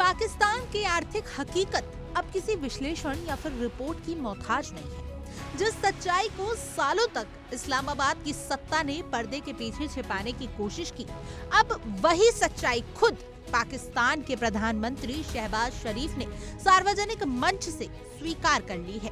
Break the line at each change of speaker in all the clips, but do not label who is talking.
पाकिस्तान की आर्थिक हकीकत अब किसी विश्लेषण या फिर रिपोर्ट की मोहताज नहीं है। जिस सच्चाई को सालों तक इस्लामाबाद की सत्ता ने पर्दे के पीछे छिपाने की कोशिश की, अब वही सच्चाई खुद पाकिस्तान के प्रधानमंत्री शहबाज शरीफ ने सार्वजनिक मंच से स्वीकार कर ली है।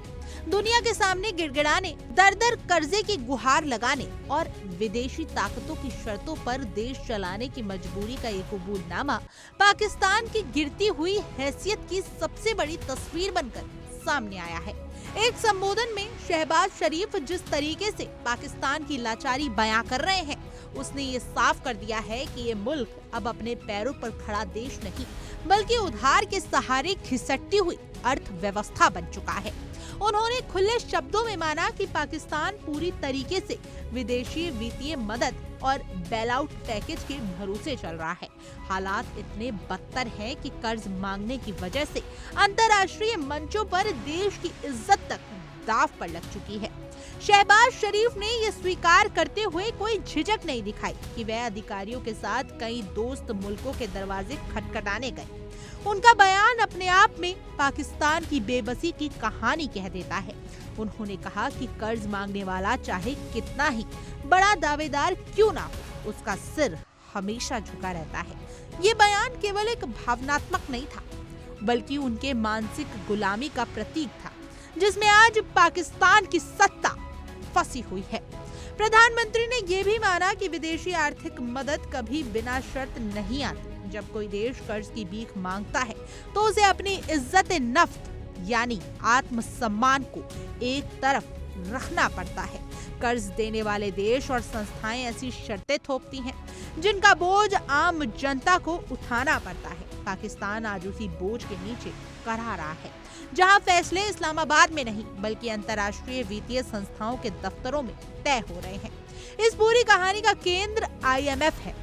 दुनिया के सामने गिड़गिड़ाने, दर-दर कर्जे की गुहार लगाने और विदेशी ताकतों की शर्तों पर देश चलाने की मजबूरी का ये कबूलनामा पाकिस्तान की गिरती हुई हैसियत की सबसे बड़ी तस्वीर बनकर सामने आया है। एक संबोधन में शहबाज शरीफ जिस तरीके से पाकिस्तान की लाचारी बयां कर रहे हैं, उसने ये साफ कर दिया है कि ये मुल्क अब अपने पैरों पर खड़ा देश नहीं, बल्कि उधार के सहारे खिसकती हुई अर्थव्यवस्था बन चुका है। उन्होंने खुले शब्दों में माना कि पाकिस्तान पूरी तरीके से विदेशी वित्तीय मदद और बेलआउट पैकेज के भरोसे चल रहा है। हालात इतने बदतर हैं कि कर्ज मांगने की वजह से अंतर्राष्ट्रीय मंचों पर देश की इज्जत तक दांव पर लग चुकी है। शहबाज शरीफ ने यह स्वीकार करते हुए कोई झिझक नहीं दिखाई कि वह अधिकारियों के साथ कई दोस्त मुल्कों के दरवाजे खटखटाने गए। उनका बयान अपने आप में पाकिस्तान की बेबसी की कहानी कह देता है। उन्होंने कहा कि कर्ज मांगने वाला चाहे कितना ही बड़ा दावेदार क्यों ना हो, उसका सिर हमेशा झुका रहता है। ये बयान केवल एक भावनात्मक नहीं था, बल्कि उनके मानसिक गुलामी का प्रतीक था, जिसमें आज पाकिस्तान की सत्ता फंसी हुई है। प्रधानमंत्री ने यह भी माना कि विदेशी आर्थिक मदद कभी बिना शर्त नहीं आती। जब कोई देश कर्ज की भीख मांगता है तो उसे अपनी इज्जत नफ्स यानी आत्मसम्मान को एक तरफ रखना पड़ता है। कर्ज देने वाले देश और संस्थाएं ऐसी शर्तें थोपती हैं जिनका बोझ आम जनता को उठाना पड़ता है। पाकिस्तान आज उसी बोझ के नीचे करा रहा है, जहां फैसले इस्लामाबाद में नहीं बल्कि अंतर्राष्ट्रीय वित्तीय संस्थाओं के दफ्तरों में तय हो रहे हैं। इस पूरी कहानी का केंद्र IMF है,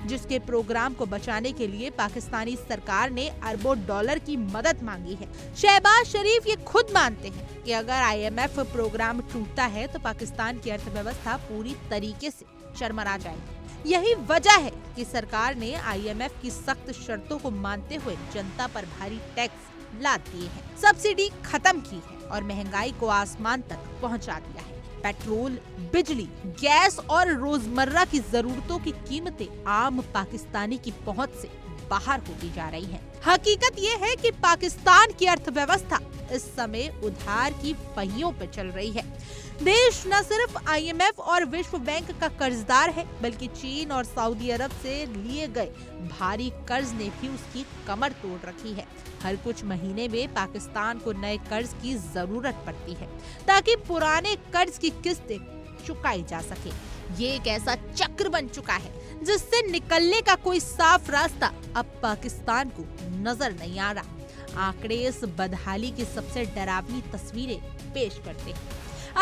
जिसके प्रोग्राम को बचाने के लिए पाकिस्तानी सरकार ने अरबों डॉलर की मदद मांगी है। शहबाज शरीफ ये खुद मानते हैं कि अगर IMF प्रोग्राम टूटता है तो पाकिस्तान की अर्थव्यवस्था पूरी तरीके से चरमरा जाएगी। यही वजह है कि सरकार ने IMF की सख्त शर्तों को मानते हुए जनता पर भारी टैक्स लाद दिए हैं, सब्सिडी खत्म की है और महंगाई को आसमान तक पहुंचा दिया है। पेट्रोल, बिजली, गैस और रोजमर्रा की जरूरतों की कीमतें आम पाकिस्तानी की पहुंच से बाहर होती जा रही हैं। हकीकत ये है कि पाकिस्तान की अर्थव्यवस्था इस समय उधार की पहियों पर चल रही है। देश न सिर्फ IMF और विश्व बैंक का कर्जदार है, बल्कि चीन और सऊदी अरब से लिए गए भारी कर्ज ने भी उसकी कमर तोड़ रखी है। हर कुछ महीने में पाकिस्तान को नए कर्ज की जरूरत पड़ती है ताकि पुराने कर्ज की किस्तें चुकाई जा सके। ये एक ऐसा चक्र बन चुका है जिससे निकलने का कोई साफ रास्ता अब पाकिस्तान को नजर नहीं आ रहा। आंकड़े इस बदहाली की सबसे डरावनी तस्वीरें पेश करते हैं।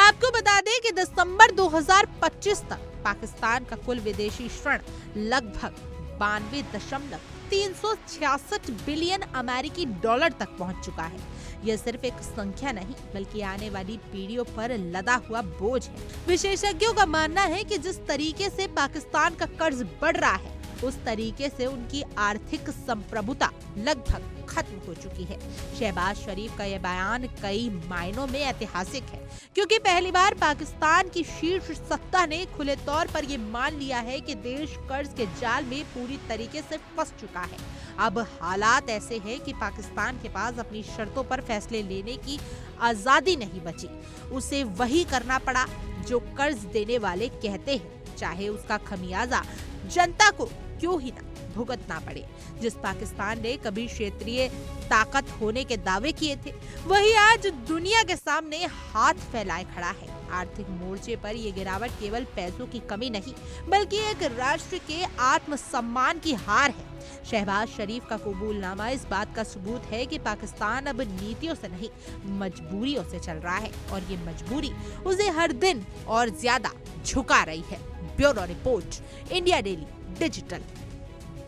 आपको बता दें कि दिसंबर 2025 तक पाकिस्तान का कुल विदेशी ऋण लगभग 92.366 बिलियन अमेरिकी डॉलर तक पहुंच चुका है। यह सिर्फ एक संख्या नहीं बल्कि आने वाली पीढ़ियों पर लदा हुआ बोझ है। विशेषज्ञों का मानना है कि जिस तरीके से पाकिस्तान का कर्ज बढ़ रहा है, उस तरीके से उनकी आर्थिक संप्रभुता लगभग खत्म हो चुकी है। शहबाज शरीफ का यह बयान कई मायनों में ऐतिहासिक है, क्योंकि पहली बार पाकिस्तान की शीर्ष सत्ता ने खुले तौर पर यह मान लिया है कि देश कर्ज के जाल में पूरी तरीके से फंस चुका है। अब हालात ऐसे हैं कि पाकिस्तान के पास अपनी शर्तों पर फैसले लेने की आजादी नहीं बची। उसे वही करना पड़ा जो कर्ज देने वाले कहते हैं, चाहे उसका खमियाजा जनता को क्यों ही ना भुगतना पड़े। जिस पाकिस्तान ने कभी क्षेत्रीय ताकत होने के दावे किए थे, वही आज दुनिया के सामने हाथ फैलाए खड़ा है। आर्थिक मोर्चे पर ये गिरावट केवल पैसों की कमी नहीं, बल्कि एक राष्ट्र के आत्मसम्मान की हार है। शहबाज शरीफ का कबूलनामा इस बात का सबूत है कि पाकिस्तान अब नीतियों से नहीं, मजबूरियों से चल रहा है, और ये मजबूरी उसे हर दिन और ज्यादा झुका रही है। Bureau report, India daily digital.